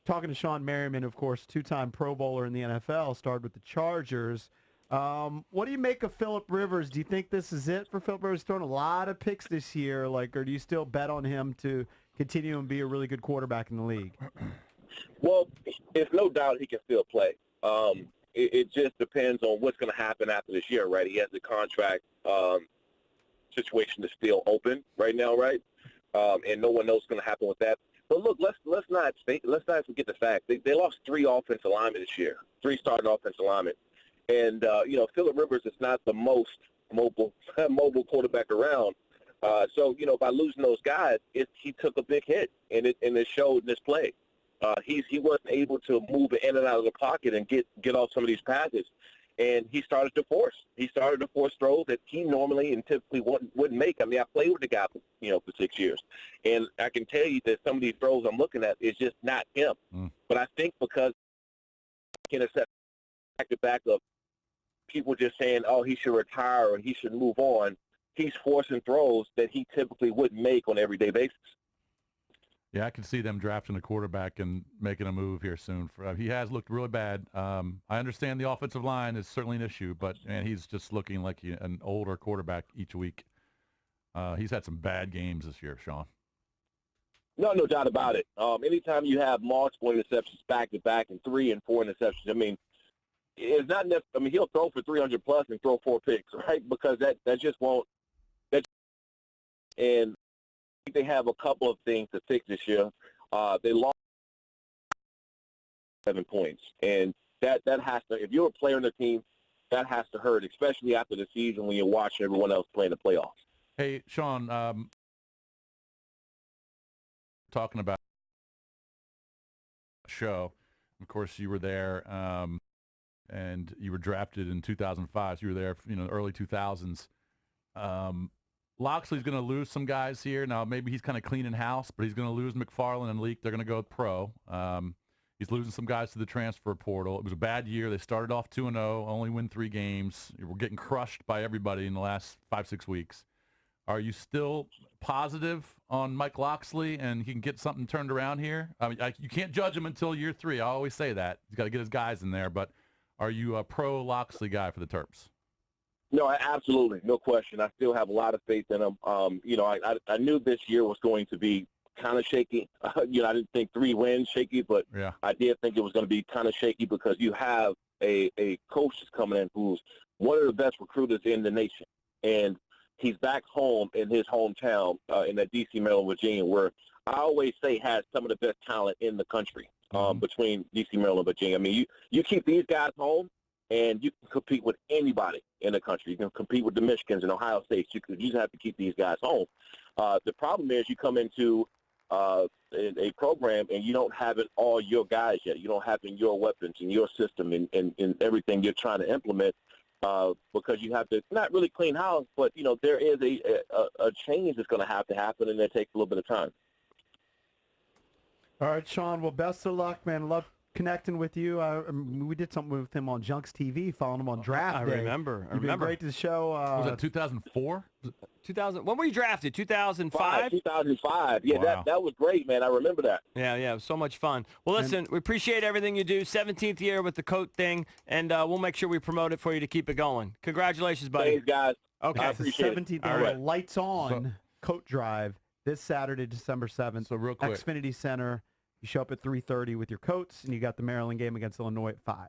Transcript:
talking to Shawne Merriman, of course, two-time Pro Bowler in the NFL, started with the Chargers. What do you make of Phillip Rivers? Do you think this is it for Phillip Rivers? He's thrown a lot of picks this year, or do you still bet on him to continue and be a really good quarterback in the league? Well, it's no doubt he can still play. It just depends on what's going to happen after this year, right? He has the contract situation is still open right now, right? And no one knows what's going to happen with that. But look, let's not forget the fact they lost 3 offensive linemen this year, 3 starting offensive linemen, and Phillip Rivers is not the most mobile quarterback around. So by losing those guys, he took a big hit, and it showed in this play. He wasn't able to move in and out of the pocket and get off some of these passes, and he started to force. He started to force throws that he normally and typically wouldn't make. I mean, I played with the guy for 6 years, and I can tell you that some of these throws I'm looking at is just not him. But I think because he intercept back of people just saying, oh, he should retire or he should move on, he's forcing throws that he typically wouldn't make on an everyday basis. Yeah, I can see them drafting a quarterback and making a move here soon. He has looked really bad. I understand the offensive line is certainly an issue, but, man, he's just looking like an older quarterback each week. He's had some bad games this year, Shawne. No doubt about it. Anytime you have multiple interceptions back-to-back and 3 and 4 interceptions, I mean, it's not necessarily – I mean, he'll throw for 300-plus and throw 4 picks, right, because that just won't – and they have a couple of things to fix this year. They lost 7 points, and that has to – if you're a player on the team, that has to hurt, especially after the season when you're watching everyone else play in the playoffs. Hey, Shawne, talking about the show, of course, you were there, and you were drafted in 2005, so you were there, early 2000s. Loxley's going to lose some guys here. Now, maybe he's kind of cleaning house, but he's going to lose McFarland and Leak. They're going to go with pro. He's losing some guys to the transfer portal. It was a bad year. They started off 2-0, only win 3 games. We're getting crushed by everybody in the last 5-6 weeks. Are you still positive on Mike Loxley and he can get something turned around here? I mean, you can't judge him until year 3. I always say that. He's got to get his guys in there. But are you a pro-Loxley guy for the Terps? No, absolutely. No question. I still have a lot of faith in him. I knew this year was going to be kind of shaky. I didn't think 3 wins shaky, but yeah. I did think it was going to be kind of shaky because you have a coach that's coming in who's one of the best recruiters in the nation. And he's back home in his hometown in that D.C., Maryland, Virginia, where I always say has some of the best talent in the country between D.C., Maryland, and Virginia. I mean, you keep these guys home, and you can compete with anybody in the country. You can compete with the Michigans and Ohio States. You just have to keep these guys home. The problem is you come into a program and you don't have it all your guys yet. You don't have in your weapons and your system and everything you're trying to implement because you have to not really clean house, but, there is a change that's going to happen, and it takes a little bit of time. All right, Shawne. Well, best of luck, man. Love connecting with you. We did something with him on Junks TV, following him on draft day. I remember. You've been great to the show. Was that 2004? 2000. When were you drafted? 2005? 2005. Yeah, wow. that was great, man. I remember that. Yeah, it was so much fun. Well, listen, we appreciate everything you do. 17th year with the coat thing, and we'll make sure we promote it for you to keep it going. Congratulations, buddy. Thanks, guys. Okay. I appreciate it. 17th year, right. Lights on coat drive this Saturday, December 7th. So real quick. Xfinity Center. You show up at 3:30 with your coats, and you got the Maryland game against Illinois at 5.